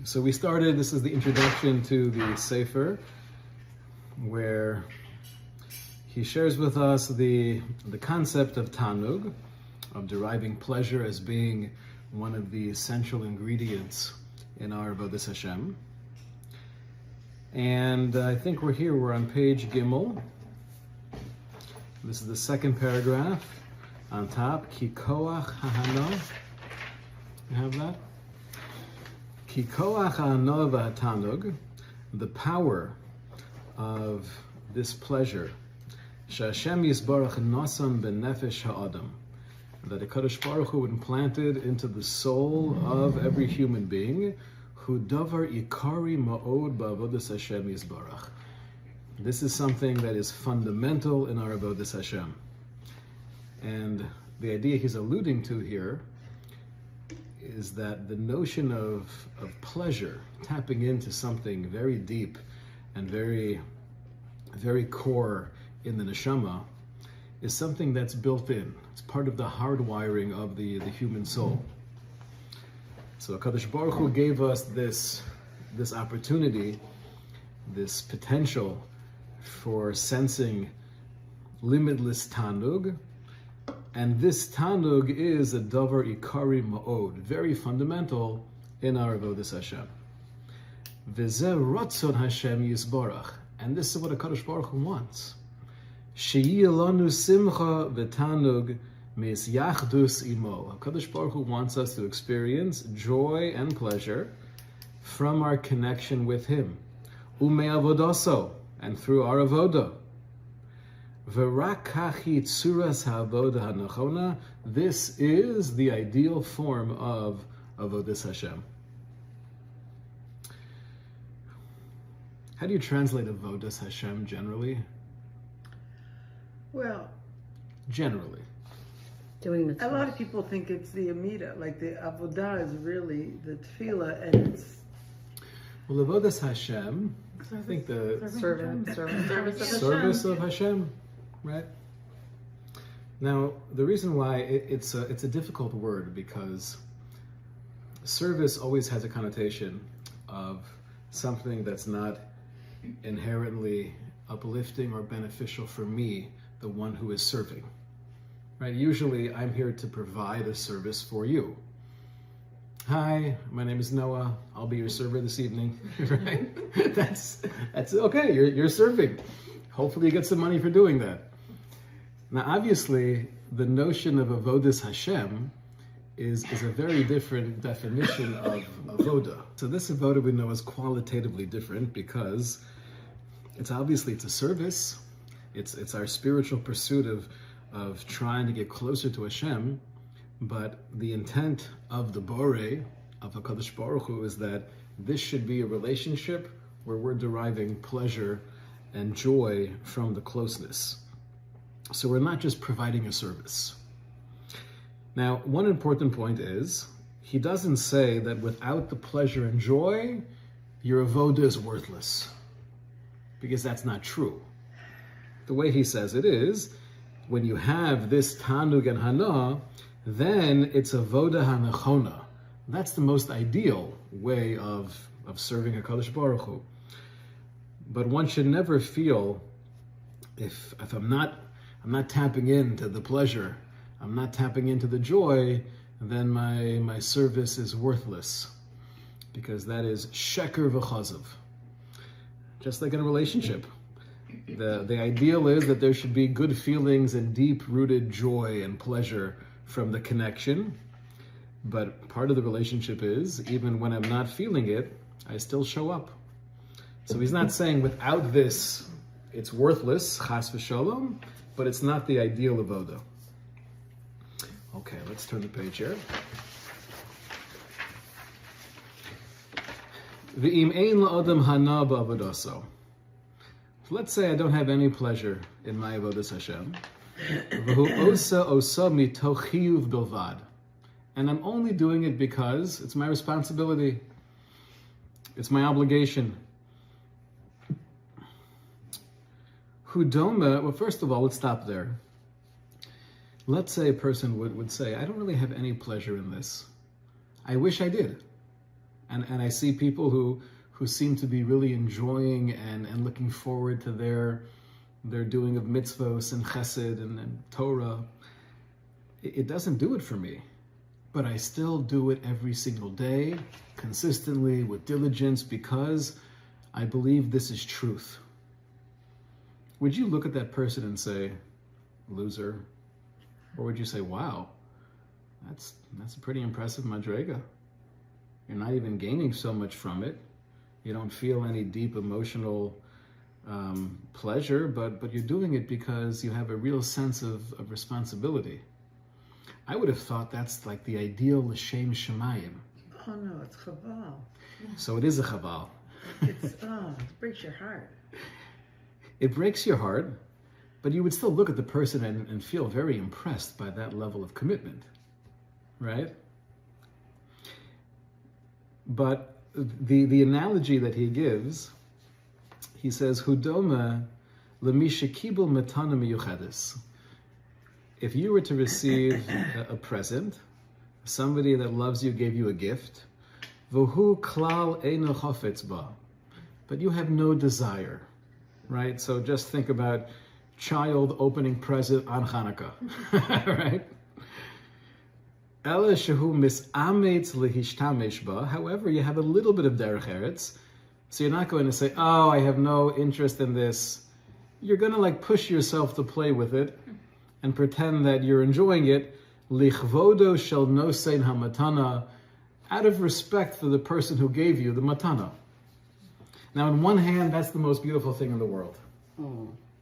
So we started, this is the introduction to the Sefer, where he shares with us the concept of Tanug, of deriving pleasure as being one of the essential ingredients in our Avodas Hashem. And I think we're on page Gimel. This is the second paragraph on top, Ki koach hahana. You have that? Ki koach hahana v'hatanug, the power of this pleasure, Sh'Hashem Yisbarach nasam b'nefesh ha'adam, that the Kadosh Baruch Hu implanted into the soul of every human being, hu davar ikari ma'od ba'avodas Hashem Yisbarach. This is something that is fundamental in our Avodas Hashem. And the idea he's alluding to here is that the notion of pleasure, tapping into something very deep and very, very core in the neshama, is something that's built in. It's part of the hardwiring of the human soul. So HaKadosh Baruch Hu gave us this opportunity, this potential for sensing limitless tanug, and this tanug is a davar ikari ma'od, very fundamental in our Avodas Hashem. V'zeh ratzon Hashem yisbarach, and this is what HaKadosh Baruch Hu wants. She'yeh lanu simcha v'tanug mis yachdus imo. HaKadosh Baruch Hu wants us to experience joy and pleasure from our connection with Him. U'mei avodaso, and through our avodah. V'rak kachi tzuras ha'avodah ha'nachona. This is the ideal form of Avodas Hashem. How do you translate Avodas Hashem generally? Well, generally. A lot of people think it's the Amida, like the Avodah is really the Tefillah, and it's... Well, Avodas Hashem, I think the service of Hashem, right? Now, the reason why it's a difficult word, because service always has a connotation of something that's not inherently uplifting or beneficial for me, the one who is serving, right? Usually I'm here to provide a service for you. Hi, my name is Noah. I'll be your server this evening, right? That's okay. You're serving. Hopefully you get some money for doing that. Now, obviously, the notion of Avodas Hashem is a very different definition of avoda. So this avoda we know is qualitatively different because it's a service. It's our spiritual pursuit of trying to get closer to Hashem. But the intent of the Borei, of HaKadosh Baruch Hu, is that this should be a relationship where we're deriving pleasure and joy from the closeness. So we're not just providing a service. Now, one important point is, he doesn't say that without the pleasure and joy, your avoda is worthless. Because that's not true. The way he says it is, when you have this tanug and hana, then it's avoda hanachona. That's the most ideal way of serving HaKadosh Baruch Hu. But one should never feel, if I'm not tapping into the pleasure, I'm not tapping into the joy, then my service is worthless. Because that is sheker v'chazav. Just like in a relationship. The ideal is that there should be good feelings and deep-rooted joy and pleasure from the connection, but part of the relationship is, even when I'm not feeling it, I still show up. So he's not saying without this, it's worthless, chas v'sholom, but it's not the ideal avoda. Okay, let's turn the page here. V'im ein la'adam hana ba'avodaso. Let's say I don't have any pleasure in my Avodas Hashem. And I'm only doing it because it's my responsibility. It's my obligation. Hudoma, well, first of all, let's stop there. Let's say a person would say, I don't really have any pleasure in this. I wish I did. And I see people who seem to be really enjoying and looking forward to their doing of mitzvos and chesed and Torah. It doesn't do it for me, but I still do it every single day, consistently, with diligence, because I believe this is truth. Would you look at that person and say, loser? Or would you say, wow, that's a pretty impressive madrega. You're not even gaining so much from it. You don't feel any deep emotional pleasure, but you're doing it because you have a real sense of responsibility. I would have thought that's like the ideal l'shem shemayim. Oh no, it's chaval. So it is a chaval. It breaks your heart. It breaks your heart, but you would still look at the person and feel very impressed by that level of commitment, right? But the analogy that he gives, he says, Hudoma lemisha kibul matana miyuchadis. If you were to receive a present, somebody that loves you gave you a gift, v'hu klal eino chofetz ba, but you have no desire, right? So just think about child opening present on Hanukkah, right? Ela shehu misametz lehishtamesh ba. However, you have a little bit of derech eretz, so you're not going to say, "Oh, I have no interest in this." You're going to like push yourself to play with it and pretend that you're enjoying it. Lichvodo shel nosein hamatana, out of respect for the person who gave you the matana. Now, on one hand, that's the most beautiful thing in the world,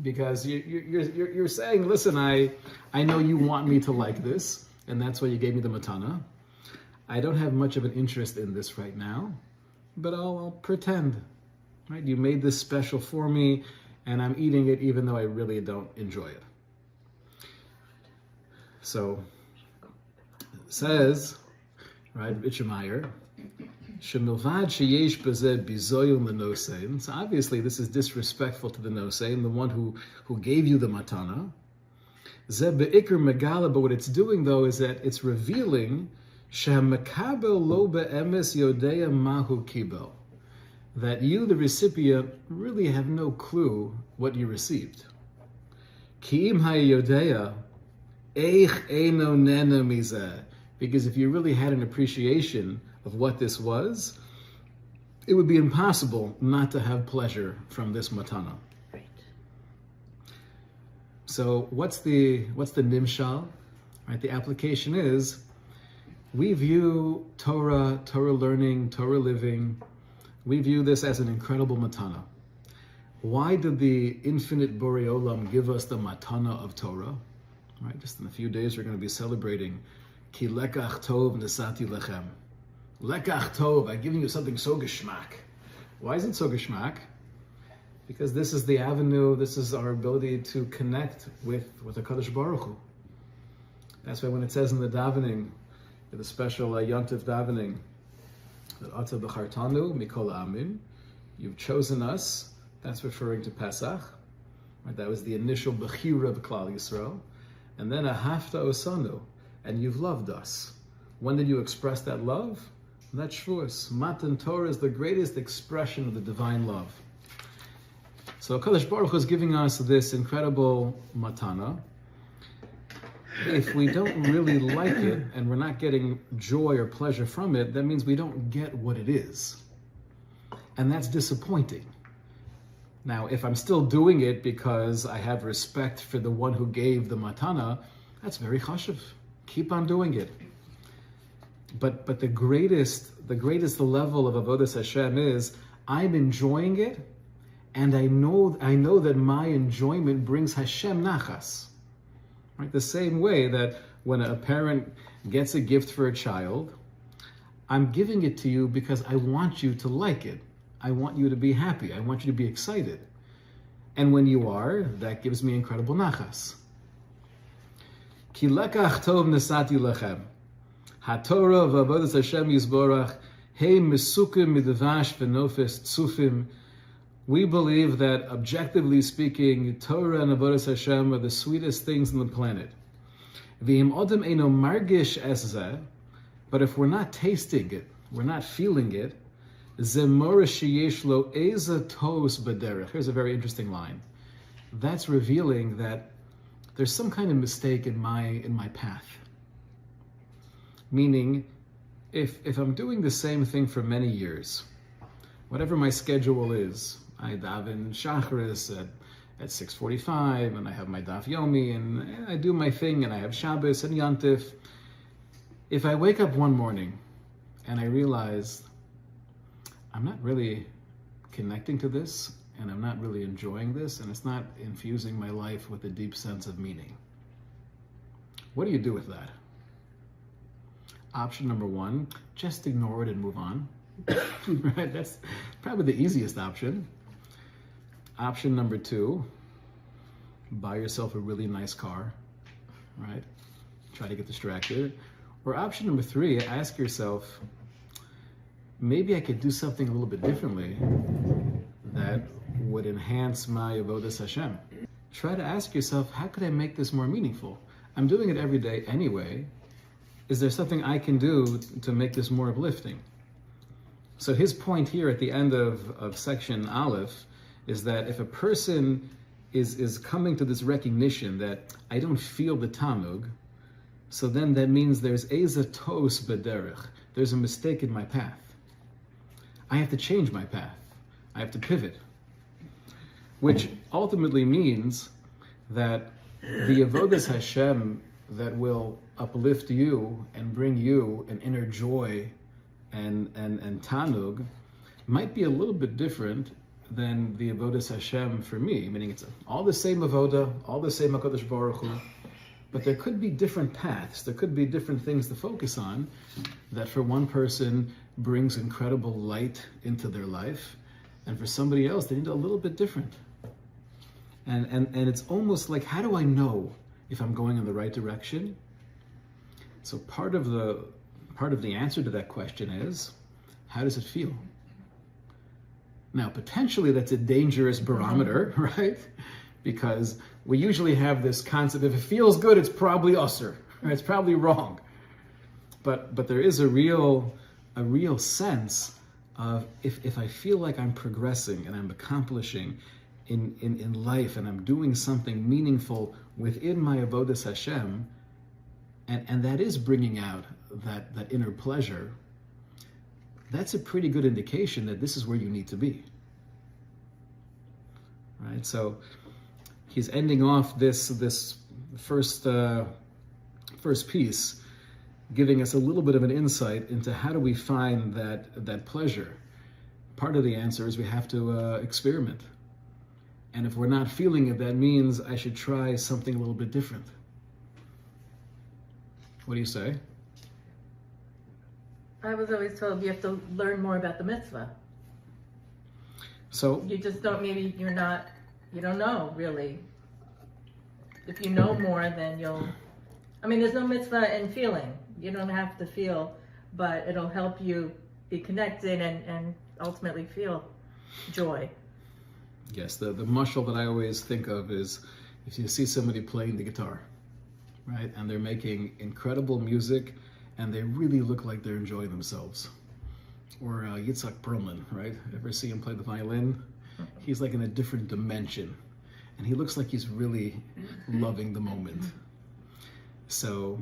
because you're saying, "Listen, I know you want me to like this, and that's why you gave me the matana. I don't have much of an interest in this right now, but I'll pretend, right? You made this special for me, and I'm eating it even though I really don't enjoy it." So, says, right, Itchemeyer, Shemilvad sheyesh bazeh bizoyun lenosein. So obviously this is disrespectful to the nosein, the one who gave you the matana. Zeh be'ikr megala, but what it's doing though is that it's revealing she'hamekabel lo be'emes yodea mahu kibel, that you, the recipient, really have no clue what you received. Ki im hayodea eich eino nena mizeh, because if you really had an appreciation of what this was, it would be impossible not to have pleasure from this matana. Right. So what's the nimshal? Right, the application is, we view Torah learning, Torah living, we view this as an incredible matana. Why did the infinite Borei Olam give us the matana of Torah? Right, just in a few days we're going to be celebrating Ki lekach tov nesati lechem. Lekach tov, I'm giving you something so geschmack. Why is it so geschmack? Because this is the avenue, this is our ability to connect with HaKadosh Baruch Hu. That's why when it says in the davening, the special Yontif davening, that Ata b'chartanu mikol ha'amim, you've chosen us, that's referring to Pesach. Right, that was the initial bechira of Klal Yisrael. And then ahafta osanu, and you've loved us. When did you express that love? That's Shavuos. Matan Torah is the greatest expression of the divine love. So HaKadosh Baruch Hu is giving us this incredible matana. If we don't really like it, and we're not getting joy or pleasure from it, that means we don't get what it is. And that's disappointing. Now, if I'm still doing it because I have respect for the one who gave the matana, that's very chashuv. Keep on doing it. But the greatest level of Avodas Hashem is, I'm enjoying it, and I know that my enjoyment brings Hashem nachas. Right? The same way that when a parent gets a gift for a child, I'm giving it to you because I want you to like it. I want you to be happy. I want you to be excited. And when you are, that gives me incredible nachas. Ki lekach tov nesati lechem. HaTorah v'avodas Hashem yisborach hey mesukim midvash v'nofes tzufim. We believe that, objectively speaking, Torah and Avodas Hashem are the sweetest things on the planet. V'im odem eino margish es zeh, but if we're not tasting it, we're not feeling it, here's a very interesting line. That's revealing that there's some kind of mistake in my path. Meaning, if I'm doing the same thing for many years, whatever my schedule is, I daven Shachris at 6:45, and I have my Daf Yomi, and I do my thing, and I have Shabbos and Yantif. If I wake up one morning and I realize I'm not really connecting to this, and I'm not really enjoying this, and it's not infusing my life with a deep sense of meaning, what do you do with that? Option number one, just ignore it and move on. Right? That's probably the easiest option. Option number two, buy yourself a really nice car, right? Try to get distracted. Or option number three, ask yourself, maybe I could do something a little bit differently that would enhance my Avodas Hashem. Try to ask yourself, how could I make this more meaningful? I'm doing it every day anyway. Is there something I can do to make this more uplifting? So his point here at the end of section Aleph is that if a person is coming to this recognition that I don't feel the Tanug, so then that means there's Eza Tos Bederech. There's a mistake in my path. I have to change my path. I have to pivot. Which ultimately means that the Avodas Hashem that will uplift you and bring you an inner joy and Tanug might be a little bit different than the Avodas Hashem for me, meaning it's all the same Avoda, all the same HaKadosh Baruch Hu, but there could be different paths, there could be different things to focus on that for one person brings incredible light into their life, and for somebody else they need a little bit different. And it's almost like, how do I know if I'm going in the right direction? So part of the answer to that question is, how does it feel? Now, potentially that's a dangerous barometer, right? Because we usually have this concept, if it feels good, it's probably usur, right? It's probably wrong. But there is a real sense of if I feel like I'm progressing and I'm accomplishing in life and I'm doing something meaningful within my Avodas Hashem, and that is bringing out that inner pleasure, that's a pretty good indication that this is where you need to be. Right? So he's ending off this first piece, giving us a little bit of an insight into how do we find that pleasure. Part of the answer is we have to experiment. And if we're not feeling it, that means I should try something a little bit different. What do you say? I was always told you have to learn more about the mitzvah. So you just don't, maybe you don't know really. If you know more, then there's no mitzvah in feeling. You don't have to feel, but it'll help you be connected and ultimately feel joy. Yes, the mashal that I always think of is if you see somebody playing the guitar, right, and they're making incredible music, and they really look like they're enjoying themselves. Or Yitzhak Perlman, right? Ever see him play the violin? He's like in a different dimension, and he looks like he's really loving the moment. So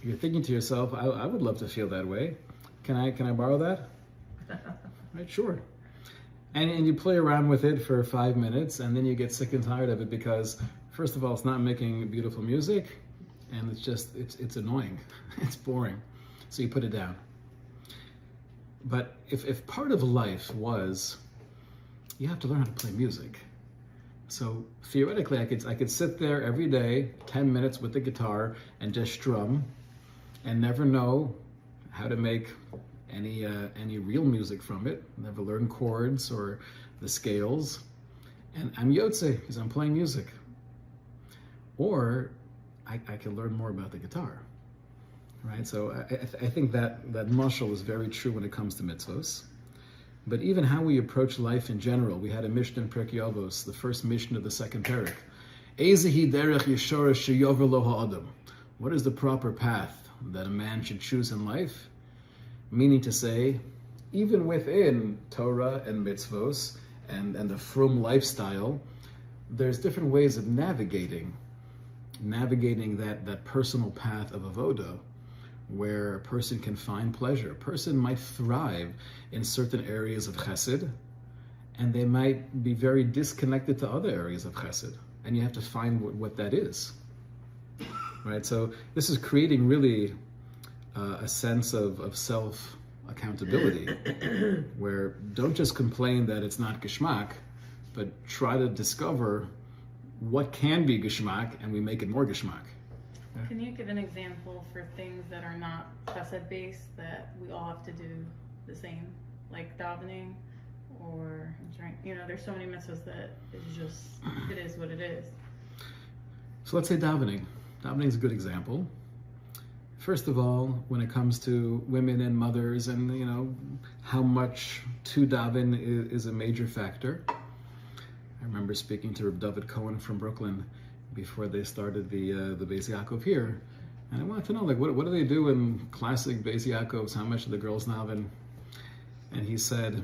you're thinking to yourself, I would love to feel that way. Can I borrow that? Right, sure. And you play around with it for 5 minutes, and then you get sick and tired of it because, first of all, it's not making beautiful music, and it's annoying. It's boring. So you put it down. But if part of life was, you have to learn how to play music. So theoretically, I could sit there every day, 10 minutes with the guitar, and just strum, and never know how to make any real music from it. Never learn chords or the scales, and I'm yotze because I'm playing music. Or I can learn more about the guitar, right? So I think that mashal is very true when it comes to mitzvos. But even how we approach life in general, we had a Mishnah in Pirkei Avos, the first Mishnah of the second parak. Ezehi derech yeshora sheyover lo ha'adam. What is the proper path that a man should choose in life? Meaning to say, even within Torah and mitzvos and the frum lifestyle, there's different ways of navigating that personal path of avoda, where a person can find pleasure. A person might thrive in certain areas of chesed, and they might be very disconnected to other areas of chesed. And you have to find what that is. Right? So this is creating really a sense of self-accountability, where don't just complain that it's not geschmack, but try to discover what can be geschmack, and we make it more geschmack. Can you give an example for things that are not chesed based that we all have to do the same, like davening, or there's so many mitzvahs that it's just it is what it is. So let's say davening. Davening is a good example. First of all, when it comes to women and mothers, and how much to daven is a major factor. I remember speaking to Reb David Cohen from Brooklyn before they started the Beis Yaakov here, and I wanted to know, what do they do in classic Beis Yaakovs? How much do the girls daven? And he said,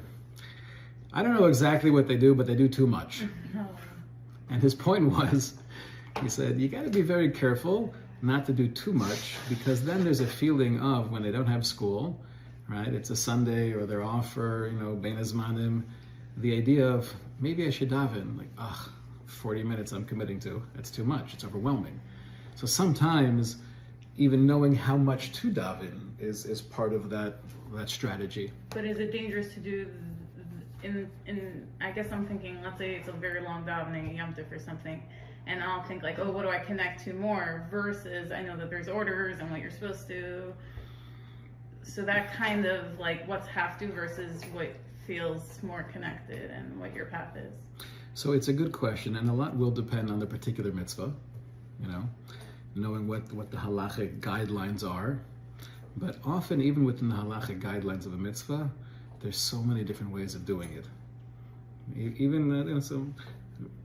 I don't know exactly what they do, but they do too much. And his point was, he said, you got to be very careful not to do too much, because then there's a feeling of when they don't have school, right? It's a Sunday or they're off for, Bein Hazmanim, the idea of maybe I should daven, 40 minutes I'm committing to, it's too much, it's overwhelming. So sometimes even knowing how much to daven is part of that strategy. But is it dangerous to do in I guess I'm thinking, let's say it's a very long davening, Yom Tov or something, and I'll think what do I connect to more, versus I know that there's orders and what you're supposed to. So that kind of what's have to versus what feels more connected and what your path is. So it's a good question, and a lot will depend on the particular mitzvah, knowing what the halachic guidelines are. But often, even within the halachic guidelines of a mitzvah, there's so many different ways of doing it. Even so,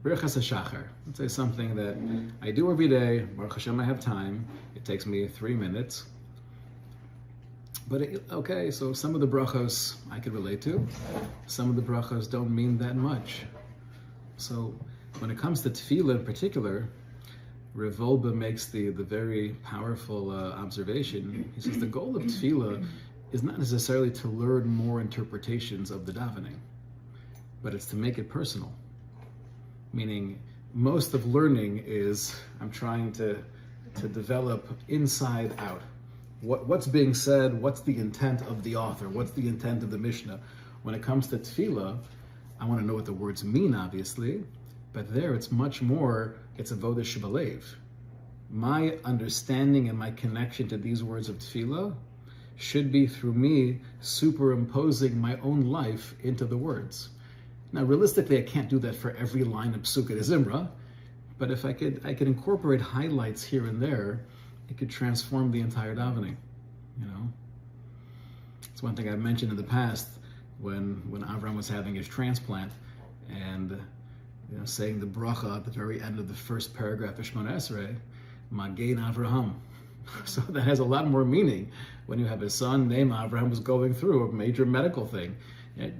Birchas HaShachar, let's say something that I do every day. Baruch Hashem, I have time. It takes me 3 minutes. But so some of the brachos I could relate to. Some of the brachos don't mean that much. So when it comes to tefillah in particular, Rav Wolbe makes the very powerful observation. He says the goal of tefillah is not necessarily to learn more interpretations of the davening, but it's to make it personal. Meaning, most of learning is I'm trying to develop inside out. What's being said, what's the intent of the author, what's the intent of the Mishnah. When it comes to tefillah, I want to know what the words mean, obviously, but there it's much more, it's avodah shebalev. My understanding and my connection to these words of tefillah should be through me superimposing my own life into the words. Now, realistically, I can't do that for every line of Psukkah de Zimra, but if I could incorporate highlights here and there, it could transform the entire davening. It's one thing I've mentioned in the past when Avram was having his transplant, and saying the bracha at the very end of the first paragraph of Shemona Esrei, Magen Avraham. So that has a lot more meaning when you have a son named Avraham who's going through a major medical thing.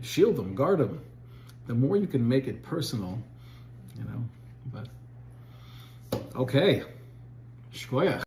Shield him, guard him. The more you can make it personal, but okay. Shkoyach.